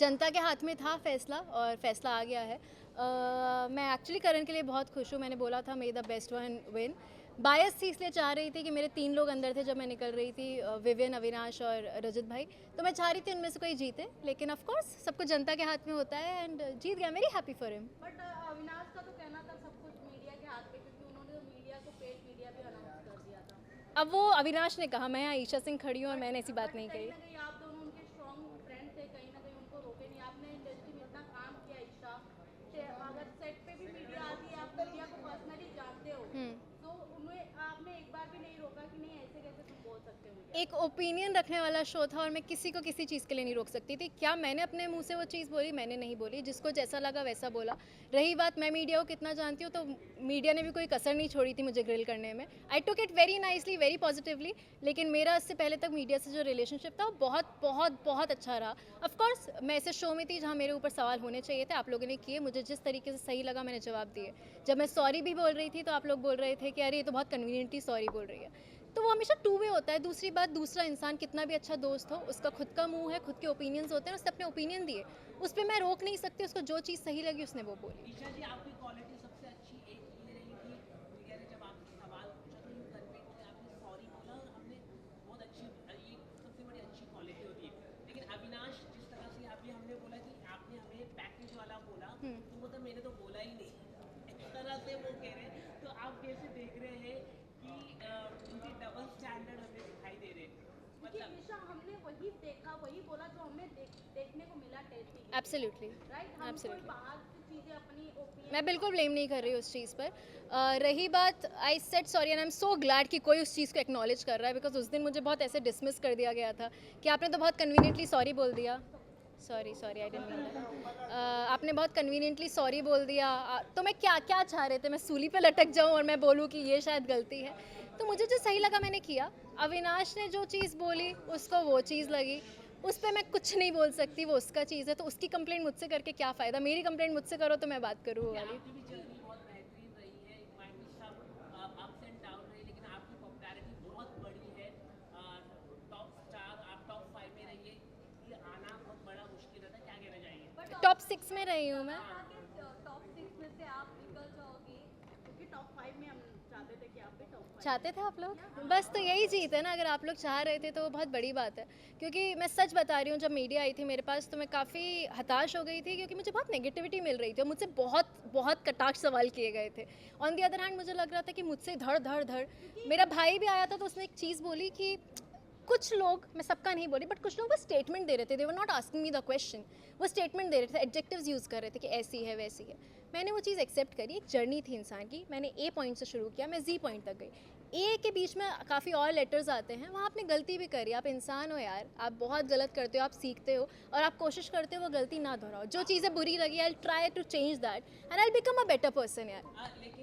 जनता के हाथ में था फैसला और फैसला आ गया है। मैं एक्चुअली करण के लिए बहुत खुश हूँ। मैंने बोला था may the best one win. Bias थी इसलिए चाह रही थी कि मेरे 3 लोग अंदर थे जब मैं निकल रही थी, विविन, अविनाश और रजत भाई। तो मैं चाह रही थी उनमें से कोई जीते, लेकिन ऑफ कोर्स सब कुछ जनता के हाथ में होता है एंड जीत गया। Very happy for him. But Avinash का तो कहना था सब कुछ मीडिया के हाथ में, क्योंकि उन्होंने तो मीडिया को पेड मीडिया भी अनाउंस कर दिया था। अब वो अविनाश ने कहा, मैं यहाँ ईशा सिंह खड़ी हूँ और मैंने ऐसी बात नहीं कहीं कही। ना कहीं आप दोनों उनके स्ट्रॉन्ग फ्रेंड थे, कहीं ना कहीं उनको रोके नहीं। आपने इंडस्ट्री में इतना काम किया ईशा, अगर सेट पे भी मीडिया आती है, आप मीडिया को पर्सनली जानते हो, तो उन्हें आपने एक बार भी नहीं रोका कि नहीं ऐसे कैसे तुम बोल सकते हो। एक ओपिनियन रखने वाला शो था और मैं किसी को किसी चीज़ के लिए नहीं रोक सकती थी। क्या मैंने अपने मुंह से वो चीज़ बोली? मैंने नहीं बोली। जिसको जैसा लगा वैसा बोला। रही बात मैं मीडिया को कितना जानती हूँ, तो मीडिया ने भी कोई कसर नहीं छोड़ी थी मुझे ग्रिल करने में। I took it very nicely, very positively. लेकिन मेरा इससे पहले तक मीडिया से जो रिलेशनशिप था वो बहुत बहुत बहुत अच्छा रहा। ऑफकोर्स मैं ऐसे शो में थी जहाँ मेरे ऊपर सवाल होने चाहिए थे, आप लोगों ने किए। मुझे जिस तरीके से सही लगा मैंने जवाब दिए। जब मैं सॉरी भी बोल रही थी तो आप लोग बोल रहे थे कि अरे ये तो बहुत कन्वीनियंटली सॉरी बोल रही है। तो वो हमेशा टू वे होता है। दूसरी बात, दूसरा इंसान कितना भी अच्छा दोस्त हो, उसका खुद का मुंह है, खुद के ओपिनियंस होते हैं, उसने अपने ओपिनियन दिए, उस पर मैं रोक नहीं सकती। उसको जो चीज़ सही लगी उसने वो बोली। ईशा जी, आपकी क्वालिटी सबसे अच्छी एक ये रही कि मीडिया ने जब आपसे सवाल पूछा तो यू कन्वे किया, आपने सॉरी बोला और हमने बहुत अच्छी, ये सबसे बड़ी अच्छी क्वालिटी होती है। लेकिन अविनाश, जिस तरह से अभी हमने बोला कि आपने हमें पैकेज वाला बोला, तो मतलब मैंने तो बोला ही नहीं, इस तरह से वो कह रहे हैं। तो आप कैसे देख रहे हैं कि उनके डबल स्टैंडर्ड हमें दिखाई दे रहे हैं? मतलब ईशा, हमने वही देखा, वही बोला जो हमें देखने को मिला टेस्टी। एब्सोल्युटली, राइट, हम कोई एब्सोल्युटली। बाहर की चीजें अपनी ओपिनियन। मैं बिल्कुल ब्लेम नहीं कर रही उस चीज़ पर। रही बात, I said sorry and I am so glad कि कोई उस चीज़ को एक्नॉलेज कर रहा है, बिकॉज उस दिन मुझे बहुत ऐसे डिसमिस कर दिया गया था कि आपने तो बहुत कन्वीनियंटली सॉरी बोल दिया। Sorry sorry, I didn't mean that. आपने बहुत कन्वीनियंटली सॉरी बोल दिया। तो मैं क्या क्या चाह रहे थे? मैं सूली पे लटक जाऊं और मैं बोलूं कि ये शायद गलती है? तो मुझे जो सही लगा मैंने किया। अविनाश ने जो चीज़ बोली उसको वो चीज़ लगी, उस पर मैं कुछ नहीं बोल सकती, वो उसका चीज़ है। तो उसकी कंप्लेंट मुझसे करके क्या फ़ायदा? मेरी कंप्लेंट मुझसे करो तो मैं बात करूँ वो वाली। आपकी भी जर्नी बहुत बेहतरीन रही है, माइंड में सब अप्स एंड डाउन रही, लेकिन आपकी पॉपुलैरिटी बहुत बड़ी है। टॉप स्टार, आप टॉप 5 में रहिए, ये आना बहुत बड़ा मुश्किल रहता है। क्या कहना चाहिए? टॉप 6 में रही हूँ मैं। टॉप 6 में से आप निकल जाओगी, क्योंकि टॉप 5 में हम चाहते थे कि आप भी टॉप 5। चाहते थे आप लोग? बस तो यही जीत है ना। अगर आप लोग चाह रहे थे तो वो बहुत बड़ी बात है। क्योंकि मैं सच बता रही हूँ, जब मीडिया आई थी मेरे पास तो मैं काफ़ी हताश हो गई थी, क्योंकि मुझे बहुत नेगेटिविटी मिल रही थी और मुझसे बहुत बहुत कटाक्ष सवाल किए गए थे। ऑन दी अदर हैंड मुझे लग रहा था कि मुझसे धड़ धड़ धड़। मेरा भाई भी आया था तो उसने एक चीज़ बोली कि कुछ लोग, मैं सबका नहीं बोली, बट कुछ लोग बस स्टेटमेंट दे रहे थे। They were not asking me the question. वो स्टेटमेंट दे रहे थे, एडजेक्टिव्स यूज़ कर रहे थे कि ऐसी है वैसी है। मैंने वो चीज़ एक्सेप्ट करी। एक जर्नी थी इंसान की। मैंने ए पॉइंट से शुरू किया, मैं जी पॉइंट तक गई। ए के बीच में काफ़ी और लेटर्स आते हैं, वहाँ आपने गलती भी करी। आप इंसान हो यार, आप बहुत गलत करते हो, आप सीखते हो और आप कोशिश करते हो वो गलती ना दोहराओ। जो चीज़ें बुरी लगी, I try to change that and I become a better person यार। लेकिन